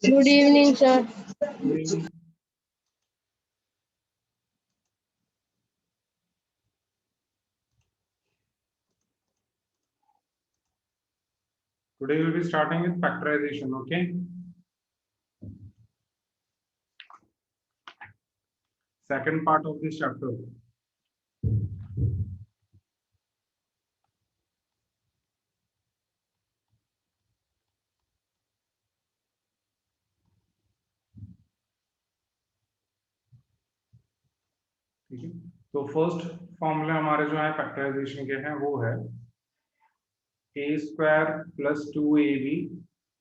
Good evening, sir. Today we will be starting with factorization, okay? Second part of this chapter. ठीक है, तो first फॉर्मूले हमारे जो है फैक्टराइजेशन के हैं वो है a square plus 2ab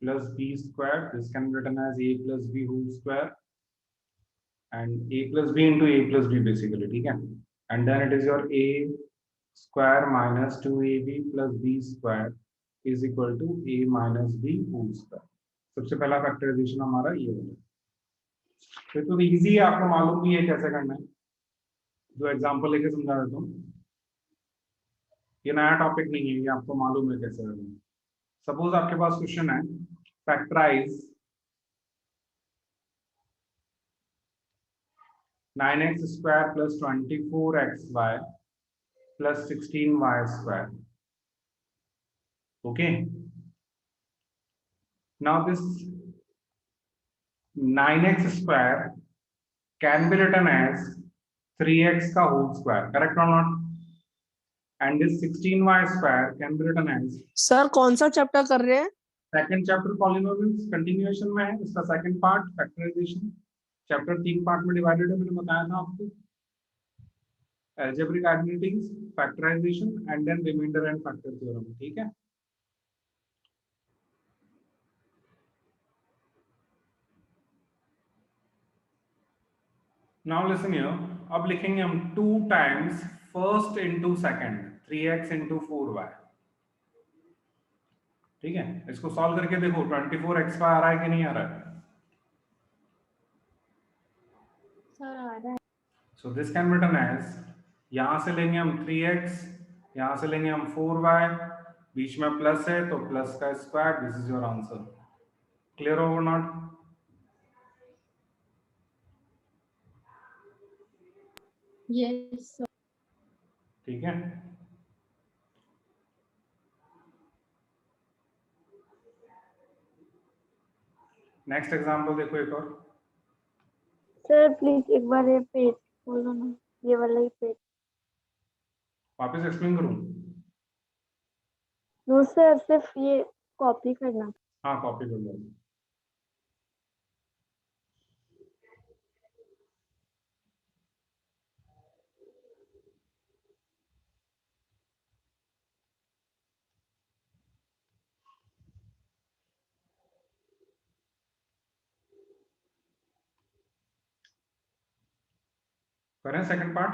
plus b square. This can be written as a plus b whole square and a plus b into a plus b basically, ठीक है, and then it is your a square minus 2ab plus b square is equal to a minus b whole square. सबसे पहला factorisation हमारा ये होगा। तो easy है, आपको मालूम भी है कैसे करना है। जो एग्जांपल लेके समझा देता हूँ, ये नया टॉपिक नहीं है, ये आपको मालूम है कैसे करना है। सपोज आपके पास क्वेश्चन है factorise 9x square plus 24xy plus 16y square. Okay, now this 9x square can be written as 3x का whole square, correct or not? And this 16y square can be written as, sir कौन सा chapter कर रहे हैं? Second chapter polynomials continuation में है, इसका second part factorisation. Chapter 3 part में डिवाइडेड है, मैंने बताया था आपको। Algebraic identities, factorisation and then remainder and factor theorem, ठीक है। नाउ लिसन हियर, अब लिखेंगे हम 2 times first into second 3x into 4y, ठीक है। इसको सॉल्व करके देखो 24x आ रहा है कि नहीं आ रहा है? सर आ रहा है। So this can be written as, यहां से लेंगे हम 3x, यहां से लेंगे हम 4y, बीच में प्लस है तो प्लस का square, this is your answer. Clear over not? Yes sir. ठीक है, नेक्स्ट एग्जांपल देखो एक और। सर प्लीज एक बार ये पेज खोलो ना, ये वाला ही पेज। वापस एक्सप्लेन करूं? नो सर, सिर्फ ये कॉपी करना। हाँ, कॉपी कर लो। करें second part?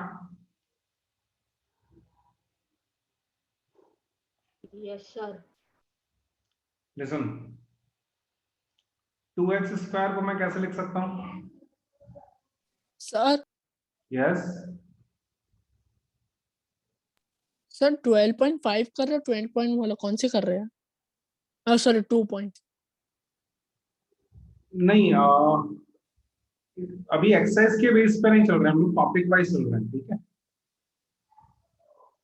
Yes sir. Listen, 2x square को मैं कैसे लिख सकता हूं? सर यस, सर 12.5 कर रहे हैं, 20 पॉइंट वाला कौन से कर रहे हैं? Sorry 2 point. नहीं, अभी एक्सरसाइज के बेस पे नहीं चल रहे हैं, हम लोग टॉपिक वाइज चल रहे हैं, ठीक है।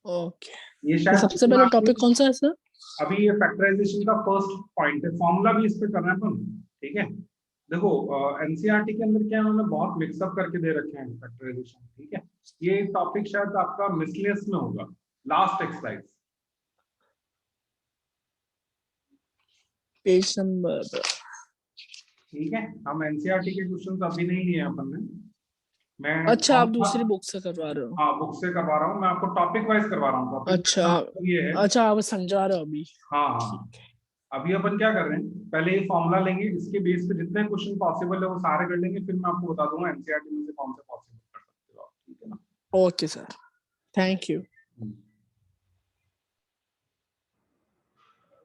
ओके, ये तो शायद सबसे पहला टॉपिक कौन सा है सर? अभी ये फैक्टराइजेशन का फर्स्ट पॉइंट है, फॉर्मूला भी इस पे करना है अपन, ठीक है। देखो एनसीईआरटी के अंदर क्या है, उन्होंने बहुत मिक्सअप करके दे रखे हैं फैक्टराइजेशन, ठीक है। ये टॉपिक शायद आपका मिसलेनियस में होगा, लास्ट एक्सरसाइज, पेज नंबर। ठीक है। हम एनसीईआरटी के क्वेश्चंस अभी नहीं लिए अपन ने, मैं अच्छा, आप दूसरी बुक से करवा रहे हो? हाँ, बुक से करवा रहा हूँ मैं, आपको टॉपिक वाइज करवा रहा हूँ। अच्छा ये है, अच्छा, आप समझा रहे हो अभी? हाँ हाँ। अभी अपन क्या कर रहे हैं, पहले ये फॉर्मूला लेंगे, इसके बेस पे जितने क्वेश्चन पॉसिबल है वो सारे कर लेंगे, फिर मैं आपको बता दूंगा एनसीईआरटी में से कौन से पॉसिबल कर सकते हो आप, ठीक है ना। Okay sir, thank you.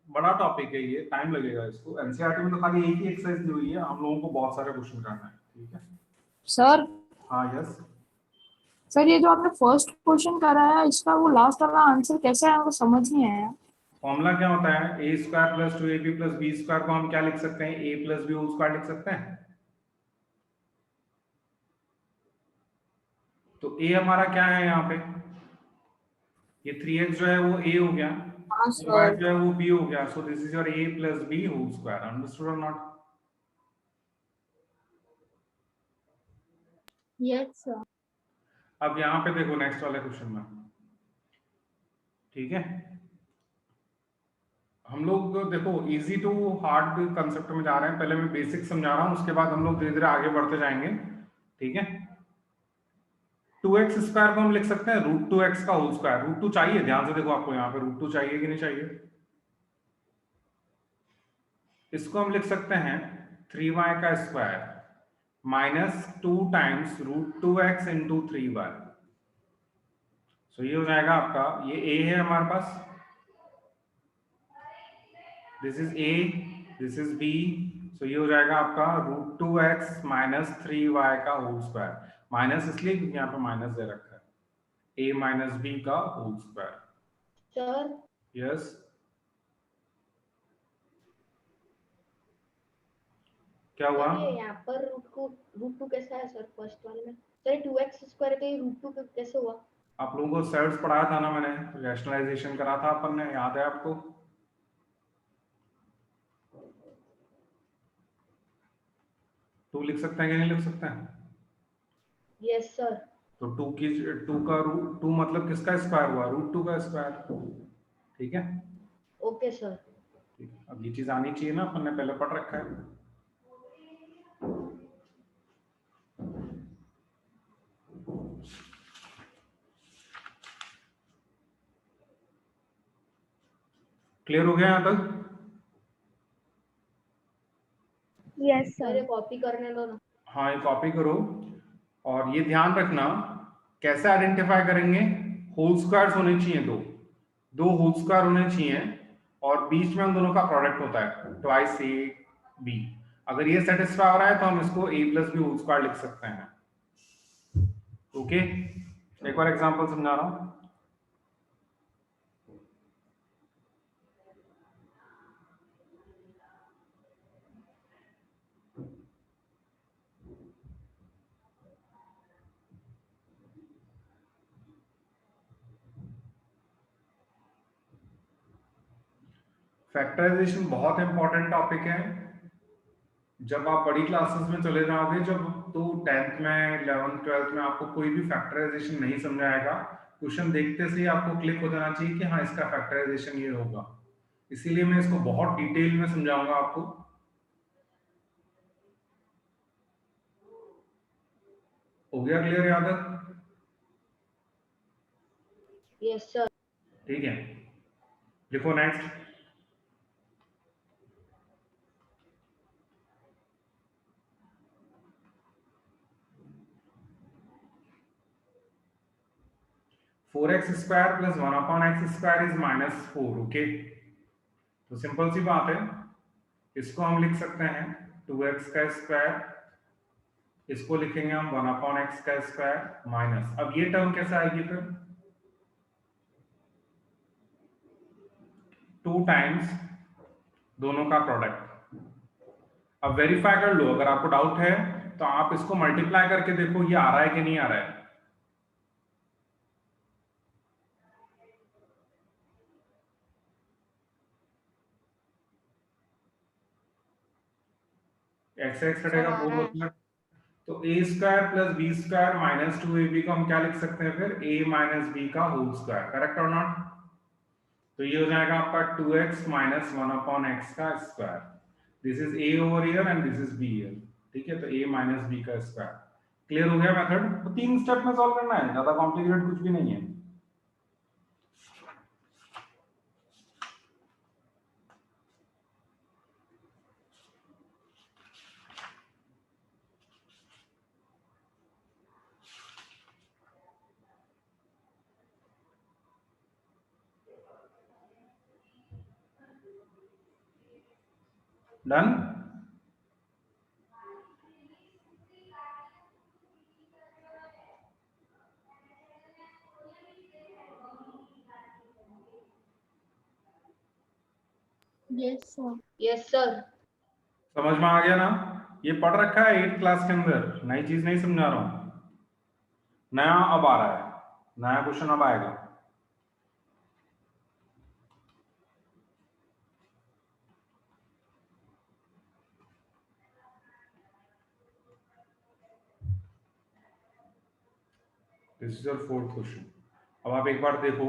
बड़ा टॉपिक है ये, टाइम लगेगा इसको। एनसीईआरटी में तो खाली एक ही एक्सरसाइज दी हुई है, हम लोगों को बहुत सारे क्वेश्चन करना है, ठीक है। सर हाँ यस, सर ये जो आपने फर्स्ट क्वेश्चन कराया इसका वो लास्ट वाला आंसर कैसे आया वो समझ नहीं आया। फॉर्मूला क्या होता है, A square plus 2ab plus B square को हम क्या लिख सकते हैं, A plus B whole square लिख सकते हैं। तो ए हमारा क्या है यहाँ पे, ये 3x जो है वो a हो गया, हाँ y सर। जो है वो b हो गया। So this is your a plus b whole square. Understood और नॉट? Yes sir. अब यहाँ पे देखो नेक्स्ट वाले क्वेश्चन में, ठीक है, हम लोग देखो इजी टू हार्ड कंसेप्ट में जा रहे हैं। पहले मैं बेसिक समझा रहा हूँ, उसके बाद हम लोग धीरे धीरे आगे बढ़ते जाएंगे, ठीक है। 2x स्क्वायर को हम लिख सकते हैं रूट 2x का होल स्क्वायर। रूट 2 चाहिए, ध्यान से देखो, आपको यहाँ पे रूट 2 चाहिए कि नहीं चाहिए। इसको हम लिख सकते हैं 3y का square minus 2 times root 2x into 3y। So ये हो जाएगा आपका, ये a है हमारे पास, this is a, this is b। So ये हो जाएगा आपका रूट 2x माइनस 3y का होल स्क्वायर। माइनस इसलिए क्योंकि यहाँ पे माइनस दे रखा है, a माइनस b का होल स्क्वायर। सर यस, क्या हुआ? ये यहाँ पर रूट टू कैसा है सर, फर्स्ट वाले में सर 2x स्क्वायर है, तो ये रूट टू कैसे हुआ? आप लोगों को सेट्स पढ़ाया था ना मैंने, रैशनलाइजेशन करा था अपन ने, याद है आपको? टू लिख सकते हैं कि नहीं लिख सकते हैं? Yes sir. तो टू का रूट, टू मतलब किसका स्क्वायर हुआ, रूट 2 का स्क्वायर, ठीक है। Okay sir. ठीक है, अब ये चीज आनी चाहिए ना, अपन ने पहले पढ़ रखा है। क्लियर हो गया यहाँ तक? Yes sir. ये कॉपी करने दो ना। हाँ, ये कॉपी करो, और ये ध्यान रखना कैसे आइडेंटिफाई करेंगे, होल स्क्वायर्स होने चाहिए, दो दो होल स्क्वायर होने चाहिए, और बीच में उन दोनों का प्रोडक्ट होता है ट्वाइस ए बी। अगर ये सेटिस्फाई हो रहा है तो हम इसको a plus B whole square लिख सकते हैं। ओके, एक और एग्जांपल समझा रहा हूं। फैक्टराइजेशन बहुत इंपॉर्टेंट टॉपिक है। जब आप बड़ी क्लासेस में चले जाओगे, जब तो 10th में 11th 12th में आपको कोई भी फैक्टराइजेशन नहीं समझाएगा, क्वेश्चन देखते से ही आपको क्लिक हो जाना चाहिए कि हाँ इसका फैक्टराइजेशन ये होगा। इसीलिए मैं इसको बहुत डिटेल में समझाऊंगा आपको। हो गया क्लियर यहाँ तक? Yes sir. ठीक है, लिखो next. Four x square plus 1/x square is -4। Okay, तो सिंपल सी बात है, इसको हम लिख सकते हैं 2x का स्क्वायर, इसको लिखेंगे हम 1/x का स्क्वायर माइनस, अब ये टर्म कैसे आएगी फिर, 2 टाइम्स दोनों का प्रोडक्ट। अब वेरीफाई कर लो, अगर आपको डाउट है तो आप इसको मल्टीप्लाई करके देखो ये आ रहा है कि नहीं आ रहा है। एक्स एक्स कटेगा, 4 बचेगा, तो a square plus B square minus 2ab को हम क्या लिख सकते हैं फिर, a माइनस बी का होल स्क्वायर। करेक्ट और नॉट? तो ये हो जाएगा आपका 2x माइनस 1/x का square. This is a over here and this is b here, ठीक है। तो a माइनस b का स्क्वायर। क्लियर हो गया मेथड? तो 3 स्टेप में सॉल्व करना है, ज्यादा कॉम्प्लिकेटेड कुछ भी नहीं है। Done? Yes sir. Yes sir. समझ में आ गया ना? ये पढ़ रखा है 8th क्लास के अंदर, नई चीज नहीं समझा रहा हूं। नया अब आ रहा है, नया क्वेश्चन अब आएगा। This is your 4th question. अब आप एक बार देखो,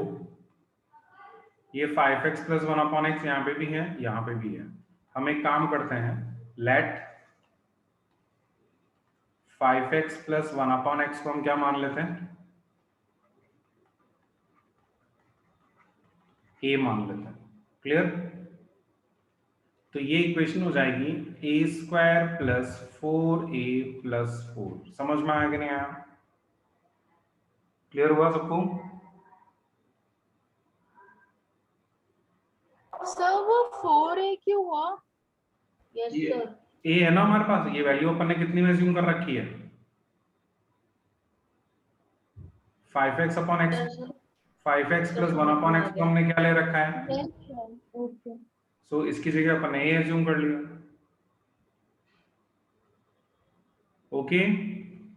ये 5x प्लस 1/x यहाँ पे भी है, यहाँ पे भी है। हम एक काम करते हैं, लेट 5x प्लस 1/x को हम क्या मान लेते हैं? a मान लेते हैं। क्लियर? तो ये इक्वेशन हो जाएगी a² प्लस 4a प्लस 4। समझ में आया कि नहीं आया? क्लियर हुआ सबको? सर वो 4a क्यों हुआ? यस ये सर। a है ना हमारे पास, ये वैल्यू अपन ने कितनी में अज्यूम कर रखी है? 5x upon x। Sir 5x plus sir 1/x को हमने क्या ले रखा है? Yes sir. ओके। सो इसकी जगह अपन ने a अज्यूम कर लिया। Okay,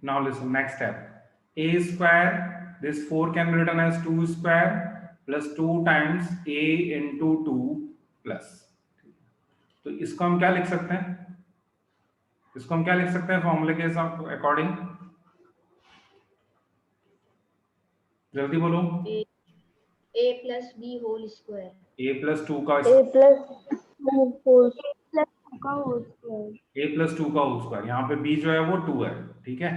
now listen, next step. a square, this 4 can be written as 2 square plus 2 times a into 2 plus। तो इसको हम क्या लिख सकते हैं? इसको हम क्या लिख सकते हैं फॉर्मूले के अकॉर्डिंग? जल्दी बोलो। a plus B whole square. a plus 2 का a plus 2 whole square. a plus 2 का होल स्क्वायर, यहाँ पे b जो है वो 2 है। ठीक है,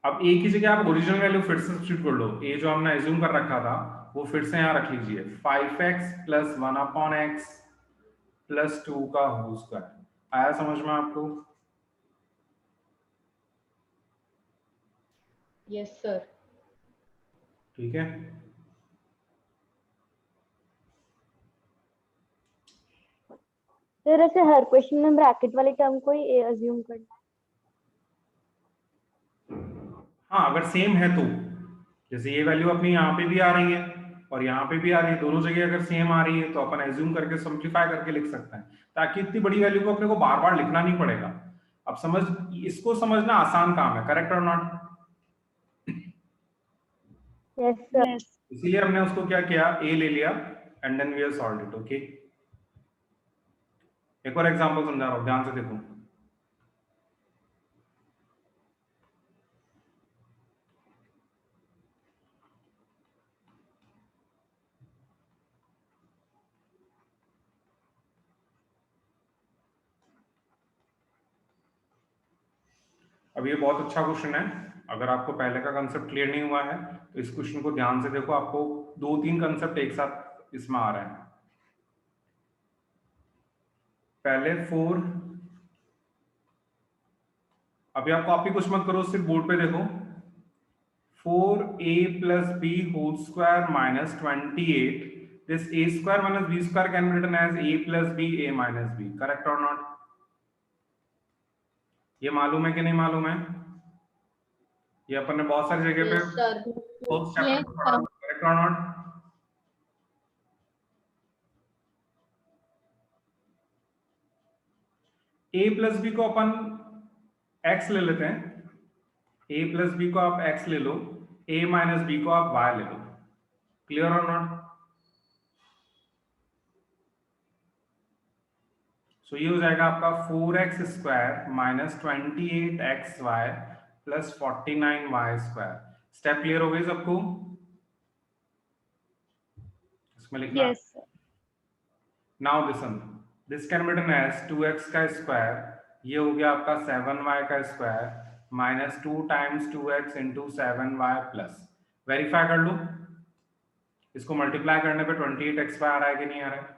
अब a की जगह आप ओरिजिनल वैल्यू फिर से सब्स्टिट्यूट कर लो। a जो हमने एज्यूम कर रखा था वो फिर से यहाँ रख लीजिए, 5x प्लस 1/x प्लस 2 का होल स्क्वायर। आया समझ में आपको? Yes sir. ठीक है, सर ऐसे हर क्वेश्चन में ब्रैकेट वाले टर्म को ही अज्यूम करना हाँ अगर सेम है तो, जैसे ये वैल्यू अपनी यहाँ पे भी आ रही है और यहाँ पे भी आ रही है, दोनों जगह अगर सेम आ रही है तो अपन एज्यूम करके सिंपलीफाई करके लिख सकते हैं, ताकि इतनी बड़ी वैल्यू को अपने को बार बार लिखना नहीं पड़ेगा। अब समझ, इसको समझना आसान काम है, करेक्ट और नॉट? है। Yes sir. इसीलिए हमने उसको क्या किया, a ले लिया and then we have solved it. Okay, एक और एग्जांपल समझा रहा हूं, ध्यान से देखो। अब ये बहुत अच्छा क्वेश्चन है, अगर आपको पहले का कंसेप्ट क्लियर नहीं हुआ है तो इस क्वेश्चन को ध्यान से देखो, आपको 2-3 कंसेप्ट एक साथ इसमें आ रहे हैं। पहले 4, अभी आप कॉपी कुछ मत करो, सिर्फ बोर्ड पे देखो। 4a plus b whole square minus 28, this a square minus b square can be written as a plus b a minus b, correct or not? ये मालूम है कि नहीं मालूम है? ये अपन ने बहुत सारी जगह पे यस सर। फोर्थ चैप्टर में पढ़ा, करेक्ट और नॉट? a प्लस b को अपन x ले लेते हैं, a प्लस b को आप x ले लो, a माइनस b को आप y ले लो। क्लियर और नॉट? सो ये हो जाएगा आपका 4x square minus 28xy plus 49y square. Step clear हो गई सबको? इसमें लिखना, yes sir. Now listen, this can be written as 2x का स्क्वायर, ये हो गया आपका 7y का square minus 2 times 2x into 7y plus, verify कर लो, इसको मल्टीप्लाई करने पे 28xy आ रहा है कि नहीं आ रहा है?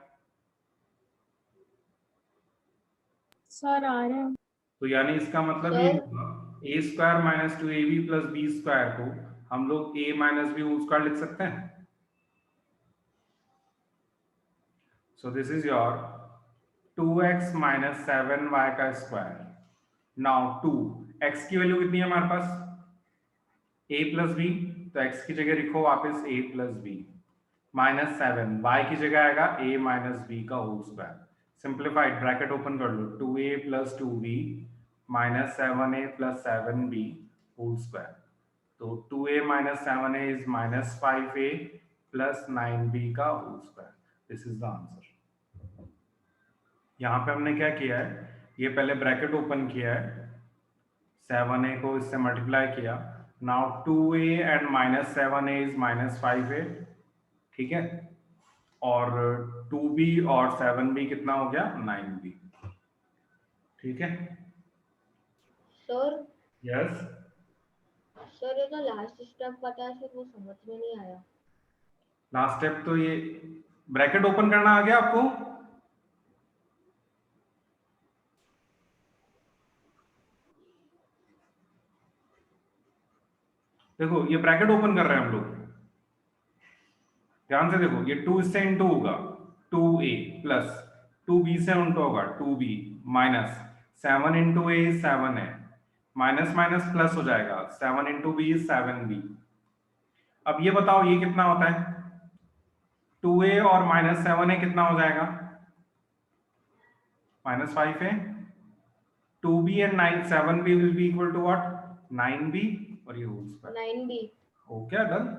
सर आ रहे हैं। तो यानी इसका मतलब ये हुआ a square minus 2ab plus b square को हम लोग a minus b whole square लिख सकते हैं। So this is your 2x minus 7y का स्क्वायर। नाउ 2, x की वैल्यू कितनी है हमारे पास? a प्लस b, तो x की जगह लिखो वापस a प्लस b, -7, y की जगह आएगा a माइनस बी का whole square. Simplified, bracket open कर लो, 2a plus 2b minus 7a plus 7b whole square. तो 2a minus 7a is minus 5a plus 9b का whole square. This is the answer. यहाँ पे हमने क्या किया है, ये पहले ब्रैकेट ओपन किया है, 7a को इससे मल्टीप्लाई किया। Now 2a and minus 7a is minus 5a, ठीक है, और 2b और 7b कितना हो गया, 9b, ठीक है। सर यस, सर ये तो लास्ट स्टेप बताया सर, वो समझ में नहीं आया। लास्ट स्टेप तो ये ब्रैकेट ओपन करना आ गया आपको? देखो ये ब्रैकेट ओपन कर रहे हैं हम लोग, ध्यान से देखो, ये 2 इससे इंटू होगा, 2a प्लस 2b से इंटू होगा 2b माइनस 7 इंटू a 7 है, माइनस माइनस प्लस हो जाएगा, 7 इंटू b 7b। अब ये बताओ ये कितना होता है, 2a और माइनस 7a कितना हो जाएगा, minus 5a, 2b and 7b will be equal to what, 9b, और ये होल स्क्वायर। 9b। हो गया, डन।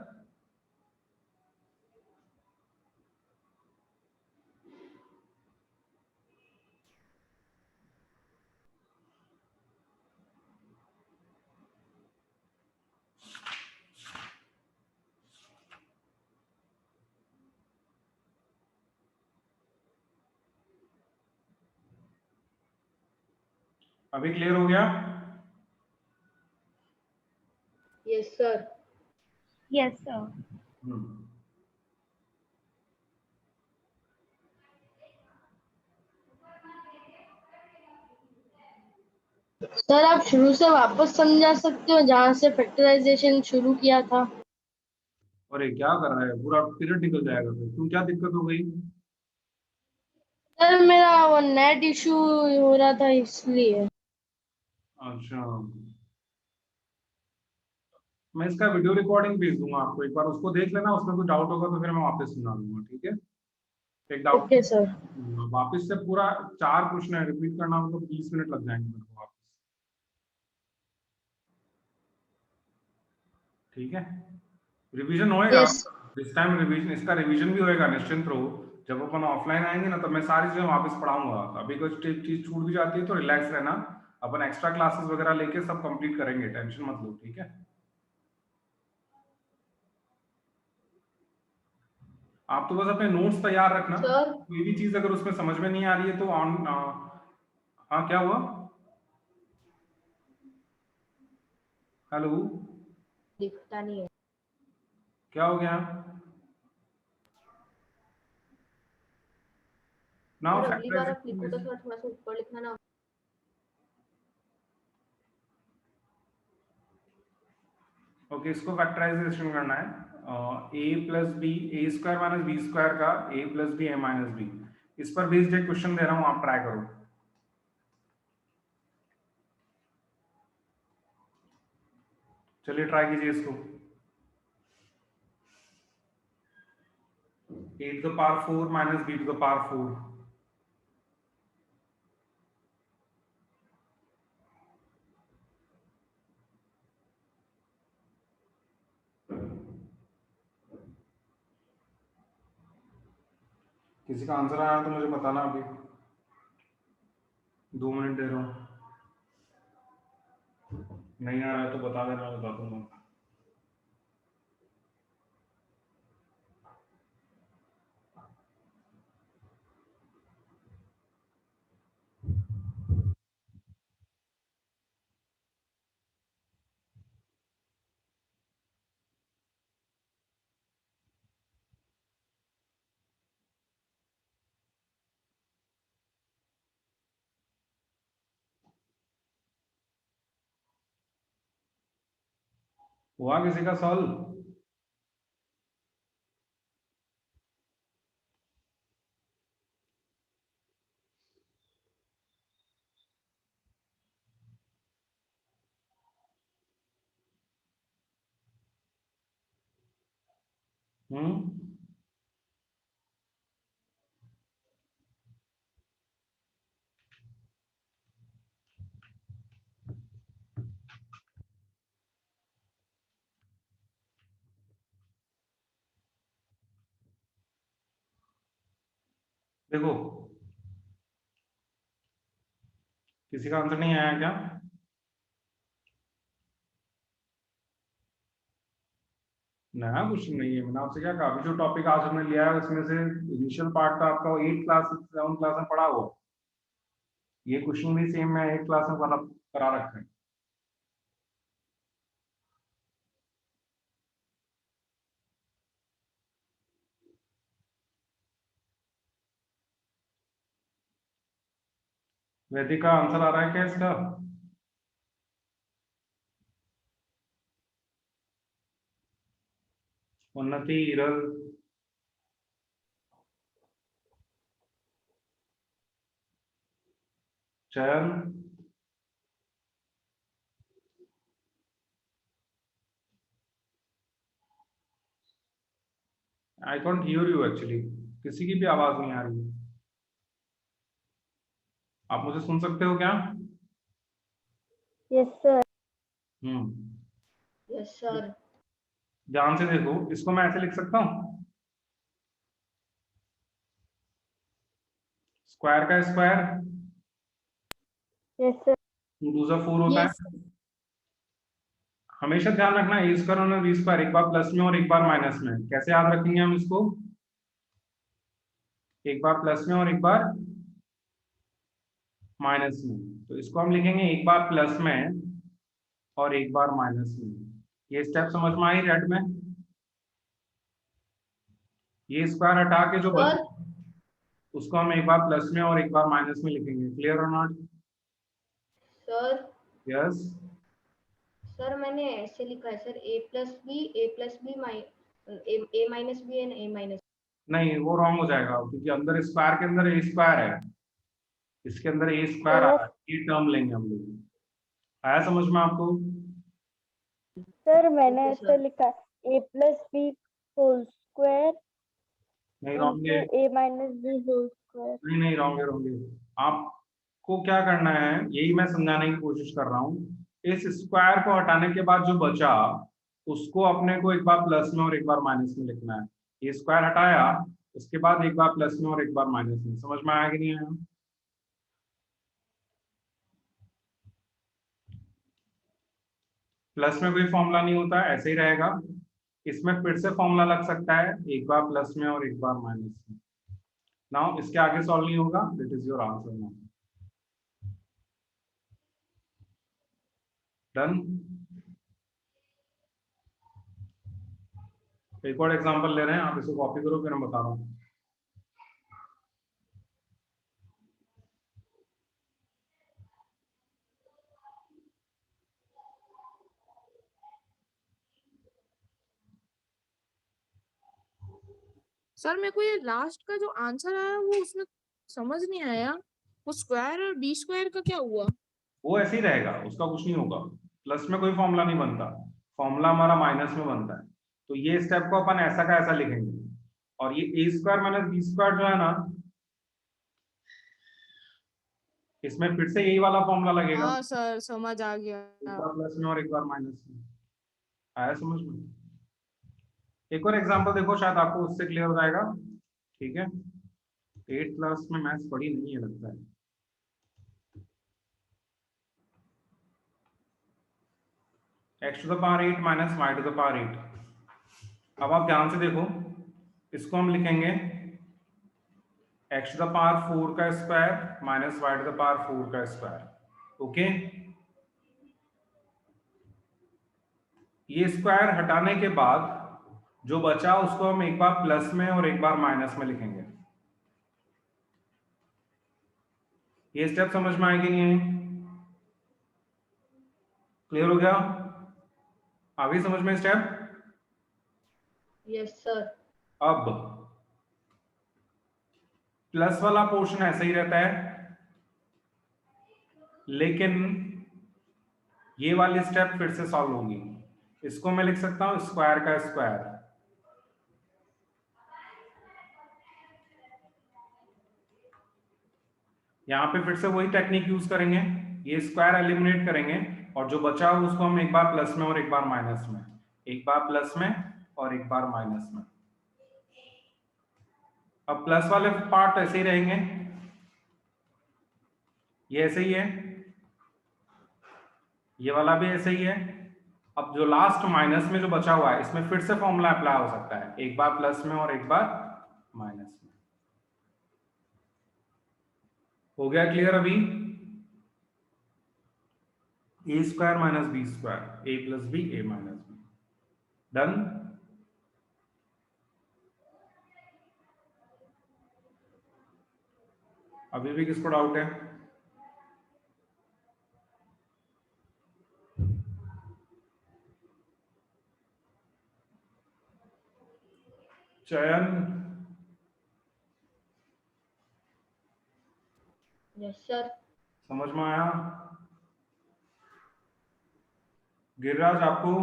अभी क्लियर हो गया? Yes sir. Yes, sir. हम्म, सर आप शुरू से वापस समझा सकते हो जहाँ से फैक्टराइजेशन शुरू किया था। अरे क्या कर रहा है, पूरा पीरियड निकल जाएगा फिर। तुम क्या दिक्कत हो गई? सर मेरा वो नेट इशू हो रहा था इसलिए। अच्छा, मैं इसका वीडियो रिकॉर्डिंग भेज दूंगा आपको, एक बार उसको देख लेना, उसमें कोई डाउट होगा तो फिर मैं वापस सुना दूंगा, ठीक है। एक डाउट ओके सर। वापस से पूरा 4 क्वेश्चन है, रिपीट करना मतलब 20 मिनट लग जाएंगे मेरे को वापस, ठीक है। रिवीजन होएगा, यस। दिस टाइम रिवीजन, इसका रिवीजन भी होएगा, निश्चिंत रहो। जब अपन ऑफलाइन आएंगे ना, तब मैं सारी चीजें वापस पढ़ाऊंगा। अभी कुछ चीज छूट भी जाती है तो रिलैक्स रहना, अपन एक्स्ट्रा क्लासेस वगैरह लेके सब कंप्लीट करेंगे, टेंशन मत लो, ठीक है। आप तो बस अपने नोट्स तैयार रखना, सर कोई भी चीज अगर उसमें समझ में नहीं आ रही है तो ऑन, हाँ क्या हुआ, हेलो, दिखता नहीं है क्या हो गया? Now sir. अगली बार आप लिखो तो फैक्टराइजेशन, थोड़ा सा ऊपर लिखना ना। ओके, इसको फैक्टराइजेशन करना है, a plus B, A square minus B square का a plus B, A minus B. इस पर बेस्ड एक क्वेश्चन दे रहा हूँ, आप ट्राई करो। चलिए ट्राई कीजिए इसको। a to the power 4 minus b to the power 4। किसी का आंसर आया तो मुझे बताना, अभी 2 मिनट दे रहा हूँ, नहीं आ रहा है तो बता देना, बता दूंगा। हुआ किसी का सॉल्व? हम्म, देखो किसी का आंसर नहीं आया क्या? नया क्वेश्चन नहीं है, मैंने आपसे क्या कहा, अभी जो टॉपिक आज हमने लिया है उसमें से इनिशियल पार्ट तो आपका 8 क्लास 7 क्लास में पढ़ा हुआ, ये क्वेश्चन भी सेम मैं 8 क्लास में करा रखा है। वैदिका आंसर आ रहा है क्या इसका? उन्नति, हिरल, चयन, I can't here you actually, किसी की भी आवाज नहीं आ रही है। आप मुझे सुन सकते हो क्या? Yes sir. Yes sir. ध्यान से देखो, इसको मैं ऐसे लिख सकता हूँ, स्क्वायर का स्क्वायर यस सर। 2 2 जा 4 होता यस है। हमेशा ध्यान रखना ए स्क्वायर और बी स्क्वायर एक बार प्लस में और एक बार माइनस में, कैसे याद रखेंगे हम इसको? एक बार प्लस में और एक बार माइनस में, तो इसको हम लिखेंगे एक बार प्लस में और एक बार माइनस में। ये स्टेप समझ में आई रेड में? ये स्क्वायर हटा के जो सर बचा उसको हम एक बार प्लस में और एक बार माइनस में लिखेंगे। क्लियर और नॉट? Sir yes. सर मैंने ऐसे लिखा है sir, A plus B A minus B and A minus. नहीं, वो रॉन्ग हो जाएगा, क्योंकि अंदर स्क्वायर के अंदर ए स्क्वायर है, इसके अंदर ए स्क्वायर आ रहा है, ये टर्म लेंगे हम लोग। आया समझ में आपको? सर मैंने ओके ऐसे सर। लिखा ए प्लस बी होल स्क्वायर नहीं, रॉन्ग है। ए माइनस बी होल स्क्वायर। नहीं नहीं, रॉन्ग है, रॉन्ग है। आपको क्या करना है, यही मैं समझाने की कोशिश कर रहा हूँ। इस स्क्वायर को हटाने के बाद जो बचा उसको अपने को एक बार प्लस में और एक बार माइनस में लिखना है। ये स्क्वायर हटाया, उसके बाद एक बार प्लस में और एक बार माइनस में। समझ में आया कि नहीं आया? प्लस में कोई फॉर्मूला नहीं होता, ऐसे ही रहेगा। इसमें फिर से फॉर्मूला लग सकता है, एक बार प्लस में और एक बार माइनस में। नाउ इसके आगे सॉल्व नहीं होगा, that is your answer now. Done. एक और एग्जांपल ले रहे हैं, आप इसको कॉपी करो, फिर मैं बता रहा हूँ। सर मेरे को ये लास्ट का जो आंसर आया वो उसमें समझ नहीं आया, वो स्क्वायर और बी स्क्वायर का क्या हुआ? वो ऐसे ही रहेगा, उसका कुछ नहीं होगा। प्लस में कोई फॉर्मूला नहीं बनता, फॉर्मूला हमारा माइनस में बनता है। तो ये स्टेप को अपन ऐसा का ऐसा लिखेंगे, और ये ए स्क्वायर माइनस बी स्क्वायर जो है ना, इसमें फिर से यही वाला फॉर्मूला लगेगा, हाँ सर समझ आ गया। एक बार प्लस में और एक बार माइनस में। आया समझ में? एक और एग्जांपल देखो, शायद आपको उससे क्लियर हो जाएगा। ठीक है, 8th क्लास में मैथ्स पढ़ी नहीं है लगता है। x to the power 8 minus y to the power 8। अब आप ध्यान से देखो, इसको हम लिखेंगे x to the power 4 का square minus y to the power 4 का स्क्वायर। ओके, ये स्क्वायर हटाने के बाद जो बचा उसको हम एक बार प्लस में और एक बार माइनस में लिखेंगे। ये स्टेप समझ में आएगी नहीं? क्लियर हो गया? आ गई समझ में स्टेप? Yes sir. अब प्लस वाला पोर्शन ऐसा ही रहता है, लेकिन ये वाली स्टेप फिर से सॉल्व होगी। इसको मैं लिख सकता हूं स्क्वायर का स्क्वायर। यहां पे फिर से वही टेक्निक यूज करेंगे, ये स्क्वायर एलिमिनेट करेंगे, और जो बचा हो उसको हम एक बार प्लस में और एक बार माइनस में, एक बार प्लस में और एक बार माइनस में। अब प्लस वाले पार्ट ऐसे ही रहेंगे, ये ऐसे ही है, ये वाला भी ऐसे ही है। अब जो लास्ट माइनस में जो बचा हुआ है, इसमें फिर से फॉर्मूला अप्लाई हो सकता है, एक बार प्लस में और एक बार माइनस में। हो गया क्लियर अभी? A square minus B square, A plus B, A minus B, done. अभी भी किसको डाउट है? चयन? Yes sir. समझ में आया? गिरिराज आपको?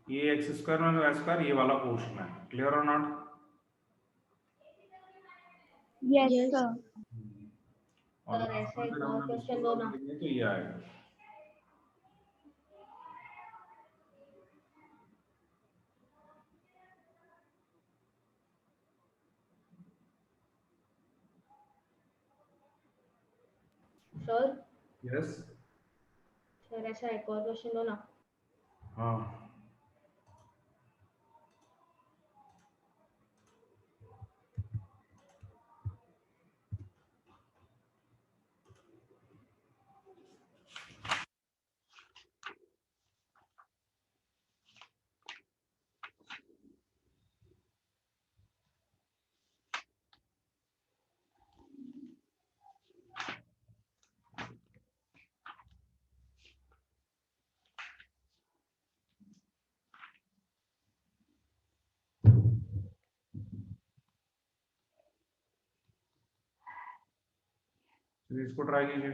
ये x square minus y square, ये वाला पोर्शन है, क्लियर और नॉट? Yes Yes. सर। और सर ऐसा एक और क्वेश्चन दो ना। तो ये आएगा। Sir yes. सर ऐसा एक और क्वेश्चन दो ना। हाँ, चलिए इसको ट्राई कीजिए।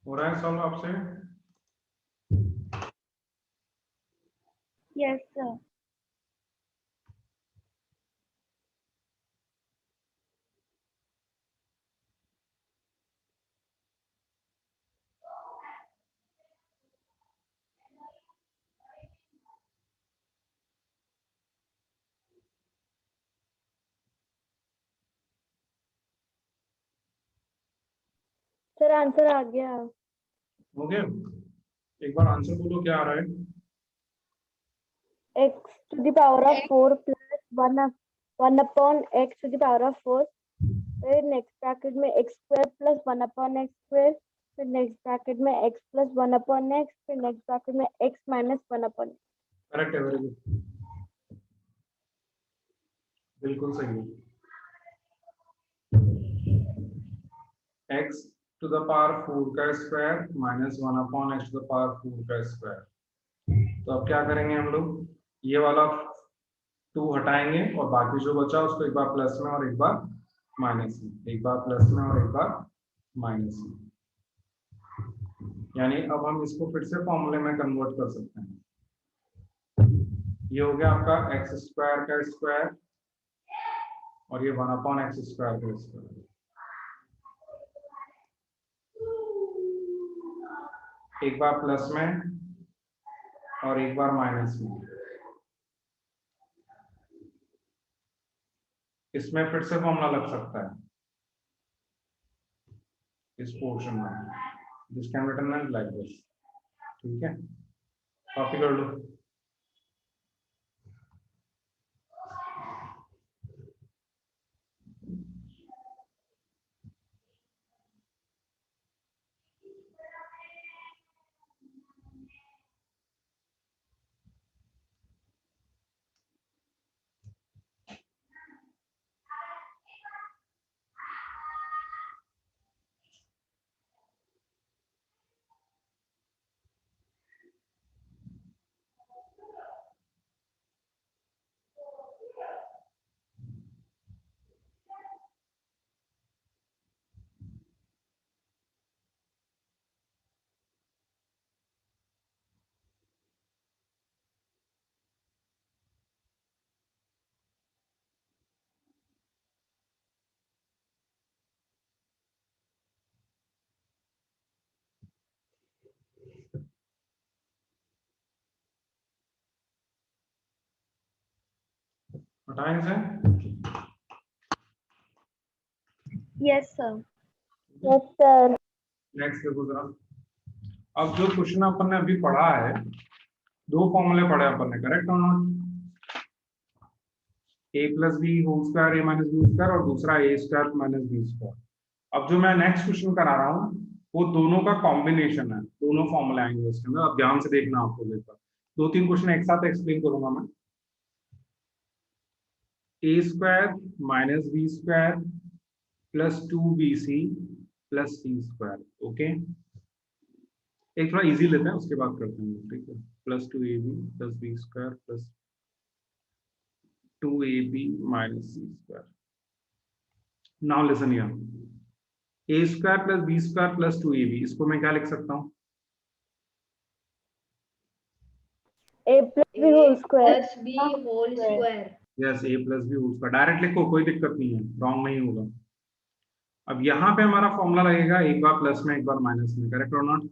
हो रहा है सॉल्व आपसे? Yes sir. सर आंसर आ गया। हो गया? एक बार आंसर बोलो क्या आ रहा है? x to the power of 4 plus 1 upon x to the power of 4, फिर नेक्स्ट ब्रैकेट में x square plus 1 upon x square, फिर नेक्स्ट ब्रैकेट में x plus 1 upon x, फिर नेक्स्ट ब्रैकेट में x minus 1 upon x। Correct है, very good, बिल्कुल सही है। x to the power 4 का square minus 1 upon x to the power 4 का स्क्वायर। तो अब क्या करेंगे हम लोग, ये वाला 2 हटाएंगे और बाकी जो बचा उसको एक बार प्लस में और एक बार माइनस में, एक बार प्लस में और एक बार माइनस में, यानी अब हम इसको फिर से फॉर्मूले में कन्वर्ट कर सकते हैं। ये हो गया आपका एक्स स्क्वायर का स्क्वायर और ये 1/x स्क्वायर का स्क्वायर। एक बार प्लस में और एक बार माइनस में। इसमें फिर से फॉर्मूला लग सकता है इस पोर्शन में, this can written as like this. ठीक है, कॉपी कर लो। हटाएं इसे। Yes, sir. Yes, sir. Next देखो जरा। अब जो क्वेश्चन अपन ने अभी पढ़ा है, दो फॉर्मूले पढ़े अपन ने, करेक्ट और not? A plus B whole square A minus B square और दूसरा A square minus B square. अब जो मैं नेक्स्ट क्वेश्चन करा रहा हूँ वो दोनों का कॉम्बिनेशन है, दोनों फॉर्मूले आएंगे उसके अंदर। अब ध्यान से देखना आपको लेकर, 2-3 क्वेश्चन एक साथ एक्सप्लेन करूंगा मैं। A square minus B square plus 2bc plus C square. Okay, एक थोड़ा इजी लेते हैं उसके बाद करते हैं। ठीक है, plus 2ab plus B square plus 2ab minus C square. Now listen here, A square plus B square plus 2ab, इसको मैं क्या लिख सकता हूँ? A plus B whole square. Plus B whole square. Yes, A plus B whole square. Direct लिखो, कोई दिक्कत नहीं है, रॉन्ग नहीं होगा। अब यहाँ पे हमारा फॉर्मूला लगेगा एक बार प्लस में एक बार माइनस में, करेक्ट और not?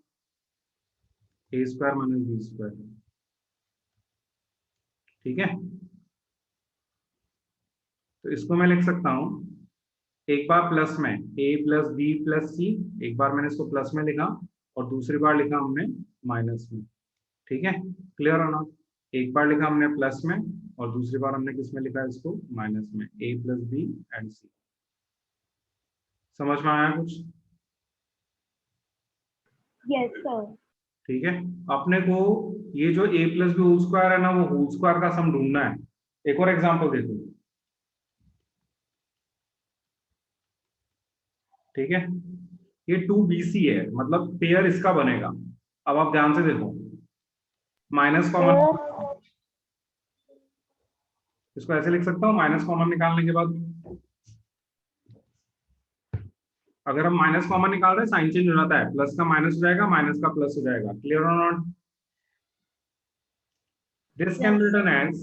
A square minus B square. ठीक है, तो इसको मैं लिख सकता हूँ एक बार प्लस में ए प्लस बी प्लस सी, एक बार मैंने इसको प्लस में लिखा और दूसरी बार लिखा हमने माइनस में। ठीक है, क्लियर और नॉट? एक बार लिखा हमने प्लस में और दूसरी बार हमने किस में लिखा है इसको? माइनस में। ए प्लस बी एंड सी। समझ में आया कुछ? Yes, sir. ठीक है, अपने को ये जो ए प्लस बी होल स्क्वायर है ना, वो होल स्क्वायर का सम ढूंढना है। एक और एग्जांपल देखो। ठीक है, ये 2bc है, मतलब पेयर इसका बनेगा। अब आप ध्यान से देखो, माइनस कॉमन, इसको ऐसे लिख सकता हूँ, माइनस कॉमन निकालने के बाद अगर हम माइनस कॉमन निकाल रहे हैं साइन चेंज हो जाता है, प्लस का माइनस हो जाएगा, माइनस का प्लस हो जाएगा। क्लियर और not? This can be written as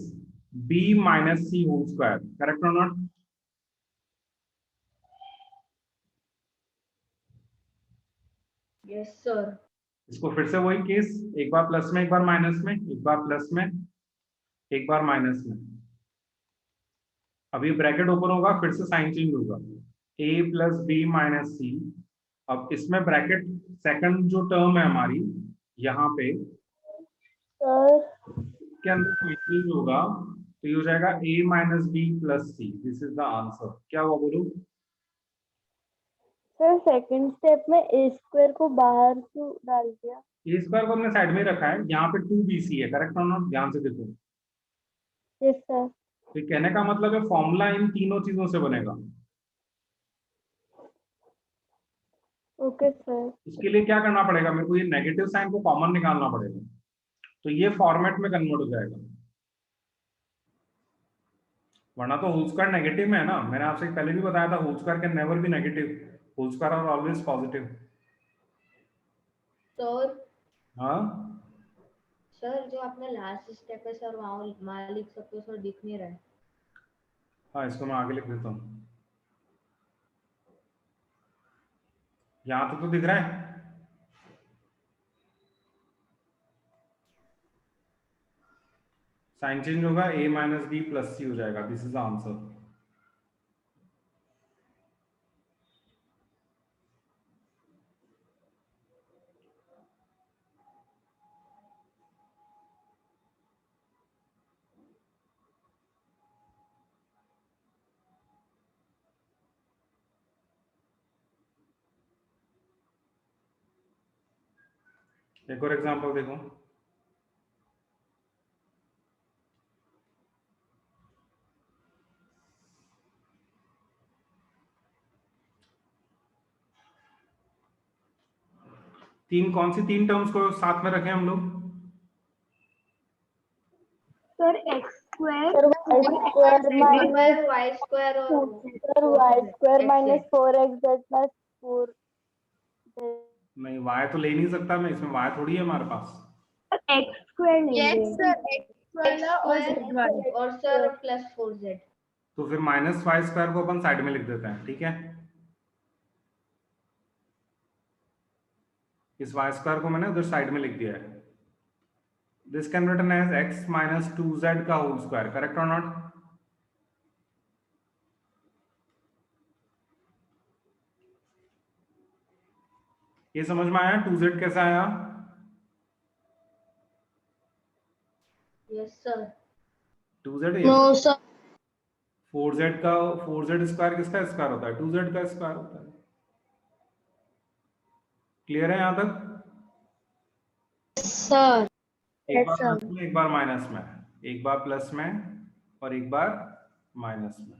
b minus C whole square, correct और नॉट? Yes sir. इसको फिर से वही केस, एक बार प्लस में एक बार माइनस में, एक बार प्लस में एक बार माइनस में। अभी ब्रैकेट ओपन होगा, फिर से साइन चेंज होगा, a प्लस बी माइनस सी। अब इसमें ब्रैकेट सेकंड जो टर्म है हमारी यहाँ पे Sir, के अंदर कोई चेंज होगा तो ये हो जाएगा a minus B plus C. This is the answer. क्या हुआ बोलो? sir, second step में A square को बाहर क्यों डाल दिया? ए स्क्वायर को हमने साइड में रखा है, यहाँ पे 2bc है, करेक्ट और नॉट? ध्यान से देखो, Yes, sir. तो कहने का मतलब है फॉर्मूला इन तीनों चीजों से बनेगा। Okay, sir. उसके लिए क्या करना पड़ेगा? मेरे को ये नेगेटिव साइन को कॉमन निकालना पड़ेगा, तो ये फॉर्मेट में कन्वर्ट हो जाएगा, वरना तो होल स्क्वायर नेगेटिव में है ना। मैंने आपसे पहले भी बताया था, whole square can never be negative, whole square are always positive. Sir हाँ सर जो आपने लास्ट स्टेप है सर वहाँ लिख सकते हो सर, दिख नहीं रहा है। हाँ, इसको मैं आगे लिख देता हूँ। यहाँ तक तो दिख रहा है। साइन चेंज होगा, a माइनस बी प्लस सी हो जाएगा। This is the answer. एक और एग्जांपल देखो। कौन सी तीन टर्म्स को साथ में रखें हम लोग? Sir X square, sir Y square और sir Y square minus 4xz plus 4 नहीं, y तो ले नहीं सकता मैं, इसमें y थोड़ी है हमारे पास। X square yes sir, X वाला और जेड वाला। और सर प्लस 4z। तो फिर माइनस वाई स्क्वायर को अपन साइड में लिख देते हैं, ठीक है। इस वाई स्क्वायर को मैंने उधर साइड में लिख दिया है। This can written as x minus 2z का होल स्क्वायर, करेक्ट और नॉट? ये समझ में आया 2z कैसा आया? Yes sir. 2z no sir, 4z square किसका स्क्वायर होता है? 2z का स्क्वायर होता है। क्लियर है यहां तक? सर एक बार प्लस में, एक बार माइनस में, एक बार प्लस में और एक बार माइनस में।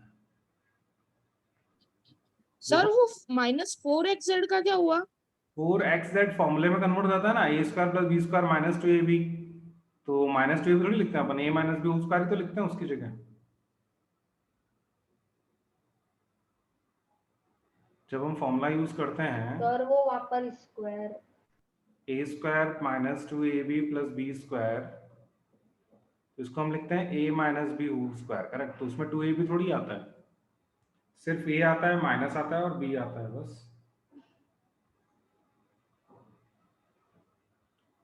सर वो -4xz का क्या हुआ? 4xz फॉर्मूले में कन्वर्ट होता है ना, a square plus B square minus 2ab। तो माइनस 2ab थोड़ी लिखते हैं अपन, a minus B whole square तो लिखते हैं उसकी जगह। जब हम फॉर्मूला यूज करते हैं सर वो वहाँ पर square a square minus 2ab plus B square, इसको हम लिखते हैं a minus B whole square, correct. तो उसमें 2ab थोड़ी आता है, सिर्फ a आता है, माइनस आता है और b आता है बस।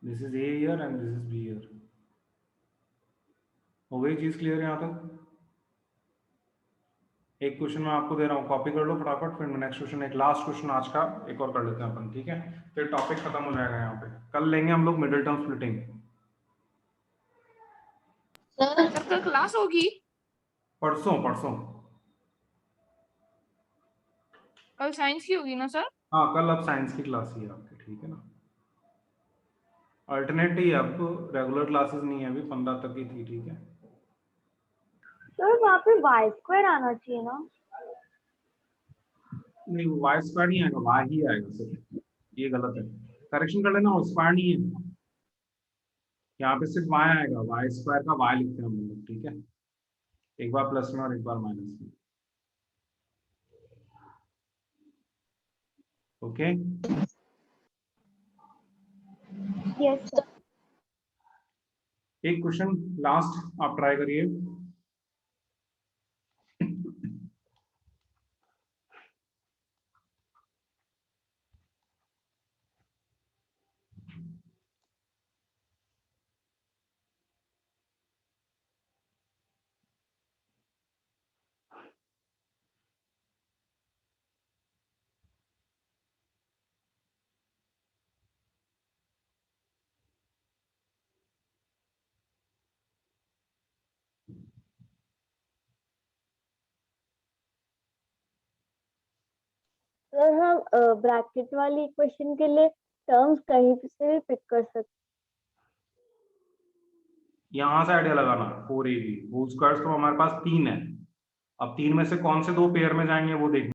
This is a here and this is b here. हो गई चीज क्लियर यहाँ तक? एक क्वेश्चन मैं आपको दे रहा हूँ, कॉपी कर लो फटाफट, फिर नेक्स्ट क्वेश्चन, एक लास्ट क्वेश्चन आज का एक और कर लेते हैं अपन, ठीक है। फिर टॉपिक खत्म हो जाएगा यहाँ पे। कल लेंगे हम लोग मिडिल टर्म स्प्लिटिंग। सर कल क्लास होगी? परसों परसों कल साइंस की होगी ना सर? हाँ, कल अब साइंस की क्लास ही है आपकी, ठीक है ना। अल्टरनेट ही है, अब रेगुलर क्लासेस नहीं है, अभी 15 तक ही थी, ठीक है। सर वहाँ पे वाई स्क्वायर आना चाहिए ना? नहीं, वाई स्क्वायर नहीं आएगा, वाई ही आएगा सिर्फ, ये गलत है, करेक्शन कर लेना, स्क्वायर नहीं है यहाँ पे, सिर्फ वाई आएगा। वाई स्क्वायर का वाई लिखते हैं हम लोग, ठीक है, एक बार प्लस में और एक बार माइनस में। Okay, yes sir. एक क्वेश्चन लास्ट आप ट्राई करिए। सर हम ब्रैकेट वाली इक्वेशन के लिए टर्म्स कहीं से भी पिक कर सकते। यहां से आइडिया लगाना, 4ab होल स्क्वायर्स तो हमारे पास 3 है, अब 3 में से कौन से 2 पेयर में जाएंगे वो देखना।